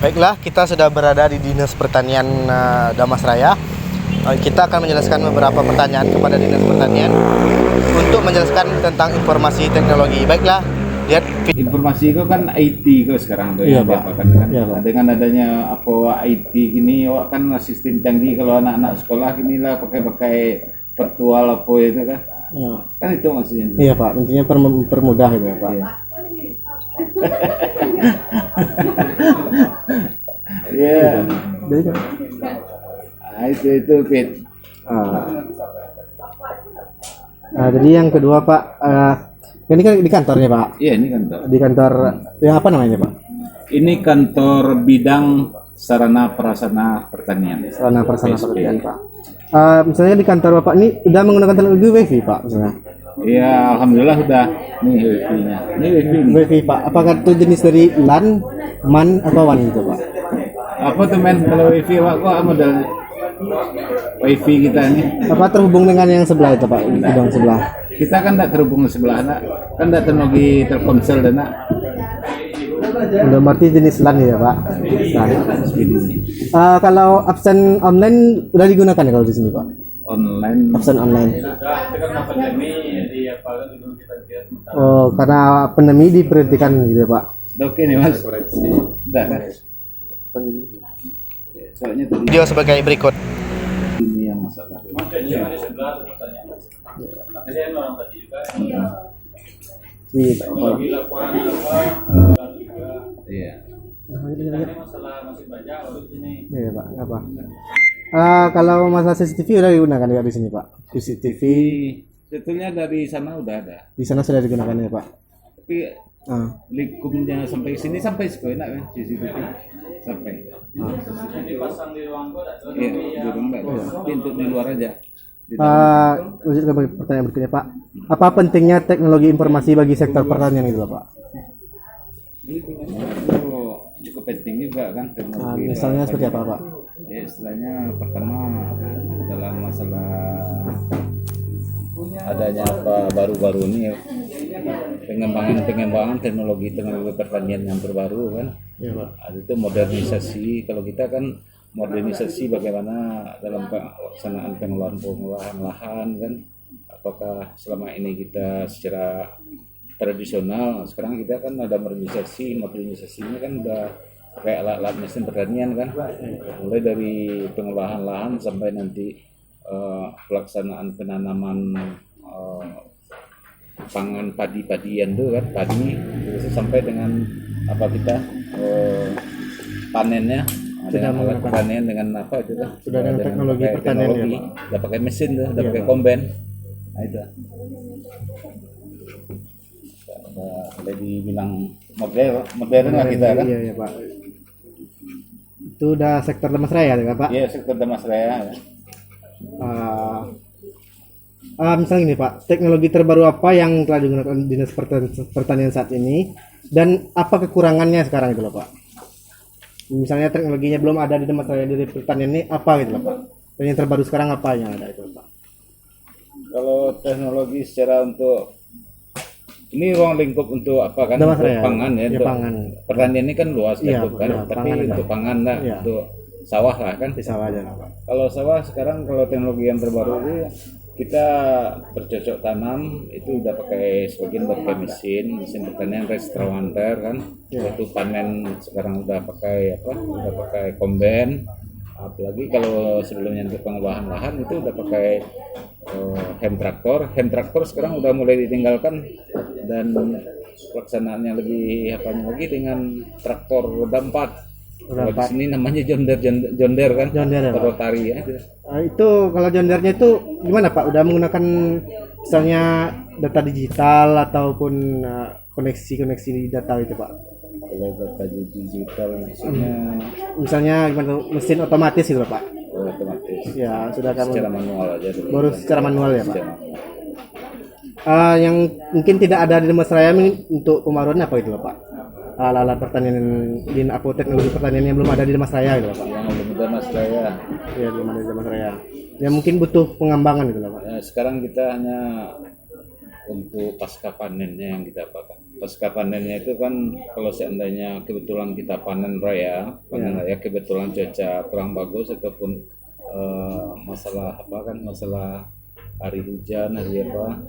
Baiklah, kita sudah berada di Dinas Pertanian Damasraya. Kita akan menjelaskan beberapa pertanyaan kepada Dinas Pertanian untuk menjelaskan tentang informasi teknologi. Baiklah, lihat informasi itu kan IT kok sekarang tuh Iya, yang Pak. diapakan kan. Iya, Pak. Dengan adanya apa IT ini awak kan sistem canggih kalau anak-anak sekolah ini lah pakai virtual apa itu kan. ya. Kan itu maksudnya. Iya Pak, intinya mempermudah itu ya Pak. Iya. Iya. Jadi kan, Itu Pit. jadi yang kedua Pak, ini kan di kantornya Pak. Iya, ini kantor. Di kantor, ya apa namanya Pak? Ini kantor bidang sarana prasarana pertanian. Sarana Prasarana SPP. Pertanian Pak. Misalnya di kantor Bapak ini udah menggunakan teknologi WiFi Pak misalnya. Iya, alhamdulillah sudah. Nih wifi-nya. Ini wifi. WiFi Pak, apakah itu jenis dari LAN, MAN atau WAN gitu Pak? Apa tuh men kalau wifi Pak kok model wifi kita nih? Apa terhubung dengan yang sebelah itu Pak, di gedung sebelah? Kita kan tidak terhubung sebelah nak, kan tidak teknologi Telkomsel dan nak. Udah berarti jenis LAN ya Pak. LAN. Kalau absen online udah digunakan ya kalau di sini Pak? Online. Absen online. Oh, karena pandemi diberhentikan gitu ya Pak. Oke nih mas. Udah kan? Soalnya tadi Video sebagai berikut. ini yang masalah. Iya. Iya. Iya Pak, apa? Kalau masalah CCTV udah digunakan ya di sini Pak. CCTV Sebetulnya dari sana udah ada, di sana sudah digunakan ya Pak. tapi Ah, likumnya sampai sini sampai sekolah nak kan CCTV sampai. Iya, di ruang enggak ada. Tapi untuk di luar aja. Di dalam. lanjut ke pertanyaan berikutnya Pak. Apa pentingnya teknologi informasi bagi sektor pertanian itu Pak? Itu cukup penting juga kan teknologi. Misalnya seperti apa Pak? Ya istilahnya pertama dalam masalah adanya apa baru-baru ini pengembangan teknologi pertanian yang terbaru kan. Iya Pak. Ada itu modernisasi. Kalau kita kan modernisasi bagaimana dalam pelaksanaan pengolahan lahan kan. Apakah selama ini kita secara tradisional, sekarang kita kan ada modernisasinya kan udah pakai alat-alat mesin pertanian kan, mulai dari pengolahan lahan sampai nanti pelaksanaan penanaman pangan padi-padian tuh kan, padi terus sampai dengan apa kita panennya dengan alat pertanian dengan apa itu kan, Sudah dengan teknologi pakai pertanian ya, teknologi, Pak? udah pakai mesin tuh, udah Iya, pakai Pak. kombain, nah itu udah dibilang modern lah kita kan. Iya ya Pak. Itu udah sektor Damasraya ya Pak? Iya, sektor Damasraya. Misalnya gini Pak, teknologi terbaru apa yang telah digunakan Dinas Pertanian saat ini dan apa kekurangannya sekarang itu loh Pak? Misalnya teknologinya belum ada di Damasraya di pertanian ini apa gitu loh Pak? Dan yang terbaru sekarang apa yang ada itu Pak? Kalau teknologi secara untuk ini ruang lingkup untuk apa kan? Damasraya. Untuk pangan ya, Ya, untuk pangan. pertanian ini kan luas Iya, lingkup kan, benar, tapi pangan untuk ada. pangan lah, Iya. untuk sawah lah kan. Di sawah aja lah Pak. Kalau sawah sekarang kalau teknologi yang terbaru itu kita bercocok tanam itu udah pakai sebagian pakai mesin pertanian restoranter kan, Ya. itu panen sekarang udah pakai kombain, apalagi kalau sebelumnya untuk pengolahan lahan itu udah pakai hand traktor sekarang udah mulai ditinggalkan dan pelaksanaannya lebih lagi dengan traktor roda 4. Kalau di sini namanya John Deere kan, John Deere, Pak. rotari ya itu. Itu kalau jondernya itu gimana Pak? Udah menggunakan misalnya data digital ataupun koneksi data itu Pak? Kalau data digital maksudnya Misalnya gimana tuh, mesin otomatis gitu loh, Pak? otomatis Ya sudah kamu secara manual aja dulu. baru secara manual ya Pak? Secara manual. Yang mungkin tidak ada di Damasraya ini untuk pembaruan apa itu loh Pak? Alat-alat pertanian di teknologi pertanian yang belum ada di Damasraya gitu loh Pak? Yang belum ada mas saya Ya belum ada di Damasraya. Ya mungkin butuh pengembangan gitu loh Pak. ya, sekarang kita hanya untuk pasca panennya yang kita apakan. pasca panennya itu kan kalau seandainya kebetulan kita panen raya kebetulan cuaca kurang bagus ataupun masalah apa kan masalah hari hujan hari apa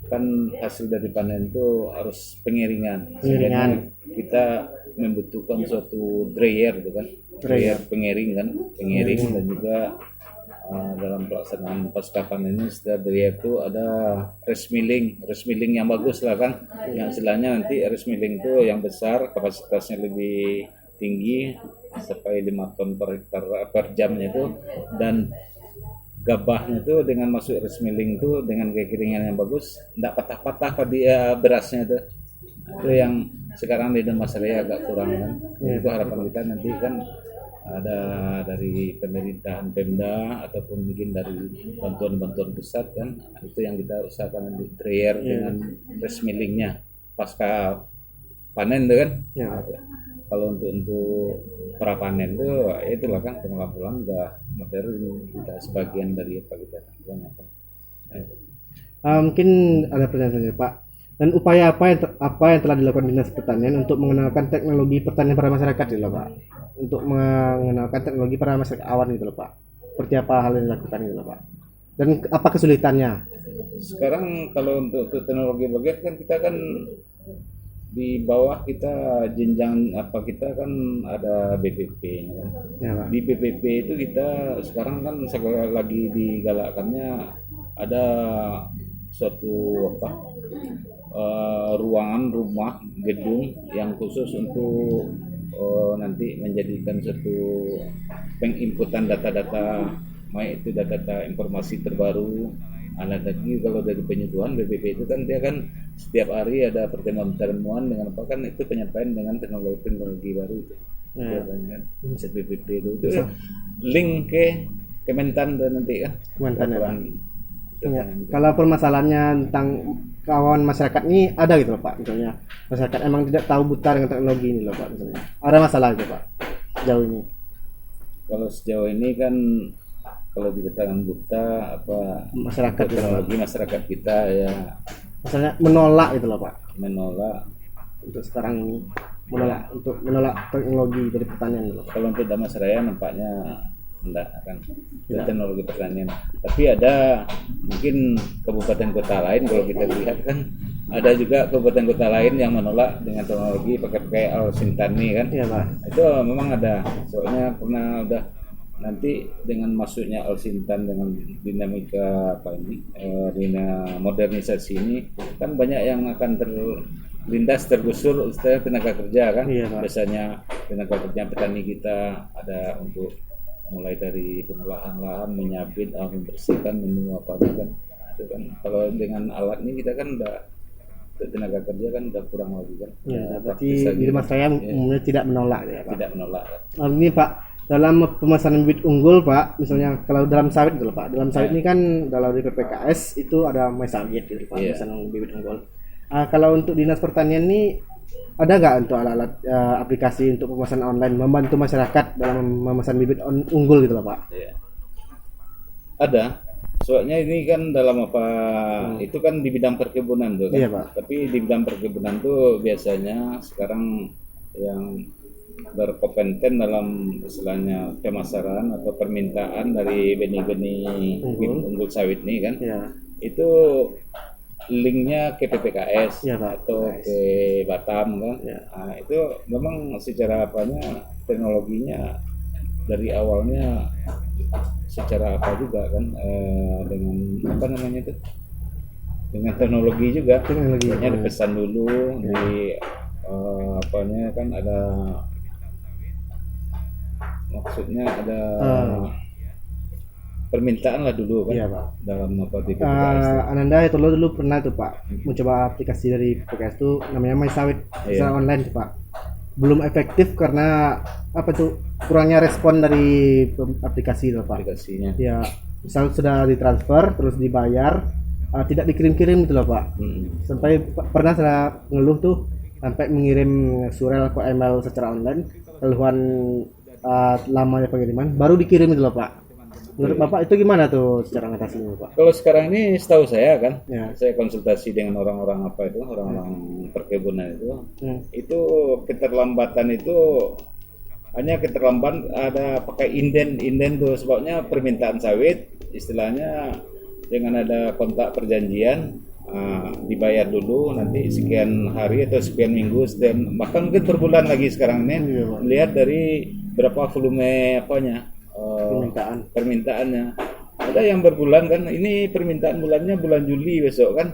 kan hasil dari panen itu harus pengeringan. Sehingga kita membutuhkan suatu dryer gitu kan dryer pengering dan juga dalam pelaksanaan pasca panen ini setelah dryer itu ada rest milling yang bagus lah kan yang istilahnya nanti rest milling itu yang besar kapasitasnya lebih tinggi sampai 5 ton per hektar per jamnya itu dan gabahnya itu dengan masuk rest milling itu dengan kekeringan yang bagus tidak patah-patah dia berasnya itu yang sekarang di Damastraya agak kurang kan itu harapan kita nanti kan ada dari pemerintahan Pemda ataupun mungkin dari bantuan-bantuan pusat kan itu yang kita usahakan di dryer dengan rest millingnya pasca panen tuh kan kalau untuk pra panen tuh ya itulah kan pengolahan udah modern kita sebagian dari apa kita banyak kan. Mungkin ada pertanyaan selanjutnya Pak. Dan upaya apa yang telah dilakukan Dinas Pertanian untuk mengenalkan teknologi pertanian pada masyarakat gitu loh Pak? Untuk mengenalkan teknologi pada masyarakat awam gitu loh Pak. Seperti apa hal yang dilakukan gitu loh Pak? Dan apa kesulitannya? Sekarang kalau untuk teknologi bagian kan kita kan di bawah kita jenjang apa kita kan ada BPP kan. Di BPP itu kita sekarang kan sekali lagi digalakkannya ada suatu ruangan rumah gedung yang khusus untuk nanti menjadikan suatu penginputan data-data baik itu data-data informasi terbaru. Ada lagi kalau dari penyuluhan BPP itu kan dia kan setiap hari ada pertemuan dengan apa kan itu penyampaian dengan teknologi baru itu. BPP itu link ke Kementan dan nanti kan. Kementan ya. Kalau permasalahannya tentang kawan masyarakat ini ada gitu loh Pak, misalnya masyarakat emang tidak tahu buta dengan teknologi ini loh Pak, misalnya ada masalah gitu Pak sejauh ini. Kalau sejauh ini kan kalau dikatakan buta apa masyarakat teknologi masyarakat kita ya misalnya menolak gitu loh Pak, menolak untuk sekarang ini menolak teknologi dari pertanian gitu loh Pak. Kalau untuk Damastraya nampaknya enggak kan teknologi pertanian, tapi ada mungkin kabupaten kota lain kalau kita lihat kan ada juga kabupaten kota lain yang menolak dengan teknologi pakai Al-Sintani kan. Iya Pak. Itu memang ada soalnya pernah udah nanti dengan masuknya Al-Sintan dengan dinamika apa ini modernisasi ini kan banyak yang akan terlindas tergusur istilah tenaga kerja kan. Iya, Pak. Biasanya tenaga kerja petani kita ada untuk mulai dari pengolahan lahan, menyabit, membersihkan, minum apa kan. Itu kan kalau dengan alat ini kita kan udah tenaga kerja kan udah kurang lagi kan. Ya, berarti di Damastraya umumnya tidak menolak ya Pak. Tidak menolak. Ini Pak dalam pemesanan bibit unggul Pak, misalnya kalau dalam sawit gitu Pak. Dalam sawit ini kan kalau di PPKS itu ada MySawit gitu Pak, pemesanan bibit unggul. Kalau untuk Dinas Pertanian ini ada nggak untuk alat-alat aplikasi untuk pemesanan online membantu masyarakat dalam memesan bibit unggul gitu loh Pak? Iya. Ada. Soalnya ini kan dalam apa itu kan di bidang perkebunan tuh kan. Iya, Pak. Tapi di bidang perkebunan tuh biasanya sekarang yang berkompeten dalam istilahnya pemasaran atau permintaan dari benih-benih unggul sawit nih kan. Iya. Itu linknya ke PPKS atau ke Batam kan. Nah, itu memang secara apanya teknologinya dari awalnya secara apa juga kan dengan apa namanya itu dengan teknologi juga teknologinya dipesan dulu di apanya kan ada maksudnya ada permintaan lah dulu kan. Iya, Pak. Dalam apa di PPKS. Ananda itu dulu pernah tuh Pak mencoba aplikasi dari PPKS itu namanya MySawit secara online tuh Pak. Belum efektif karena apa tuh kurangnya respon dari aplikasi itu Pak. Aplikasinya. Ya, misal sudah ditransfer terus dibayar tidak dikirim-kirim gitu loh Pak. Sampai pernah saya ngeluh tuh sampai mengirim surel atau email secara online keluhan lamanya pengiriman baru dikirim gitu loh Pak. Menurut Bapak itu gimana tuh secara mengatasinya Pak? Kalau sekarang ini setahu saya kan, saya konsultasi dengan orang-orang apa itu orang-orang perkebunan Hmm. itu keterlambatan itu hanya keterlambatan ada pakai inden tuh, sebabnya permintaan sawit istilahnya dengan ada kontak perjanjian, dibayar dulu nanti sekian hari atau sekian minggu dan bahkan mungkin per bulan lagi sekarang ini, Iya, Pak. melihat dari berapa volume permintaannya. Ada yang berbulan kan, ini permintaan bulannya bulan Juli besok kan.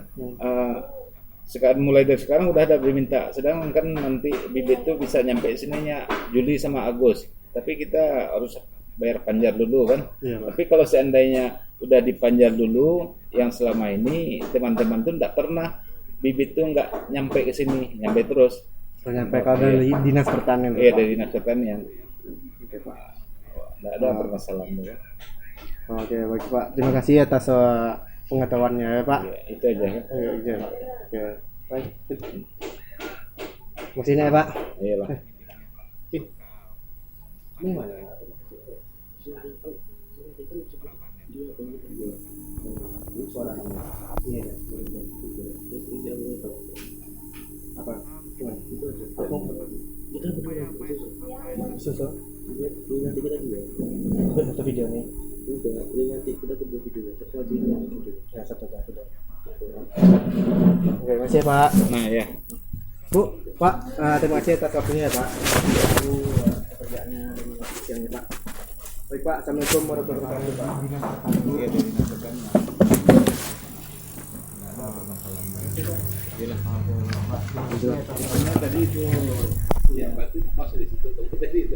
Sekarang mulai dari sekarang udah ada diminta, sedangkan kan nanti bibit tuh bisa nyampe sininya Juli sama Agustus, tapi kita harus bayar panjar dulu kan. Iya, Pak. Tapi kalau seandainya udah dipanjar dulu, yang selama ini teman-teman tuh nggak pernah bibit tuh nggak nyampe ke sini, nyampe terus. Sampai kalau dari dinas pertanian. Iya Pak. dari dinas pertanian, Oke, Pak. nggak ada permasalahan tuh kan. Oke, baik Pak. Terima kasih atas pengetahuannya ya Pak. Ya, itu aja kan. Iya, Pak. Oke, baik. Mesinnya ya Pak. Iyalah. Ini mana? Iya. Apa? Susu. Nanti kita juga. Satu video nih. Udah, nanti kita kedua video. Satu aja ini video. Ya, satu. Oke, makasih ya Pak. Nah ya. Bu, Pak, terima kasih atas waktunya ya Pak. Bu, pekerjaannya siang ya Pak. Baik Pak, assalamualaikum warahmatullahi wabarakatuh Pak. Iya dari dinas pertanian. Nggak ada permasalahan. Iyalah. Tadi itu. Ya, berarti masuk di situ. Tadi itu.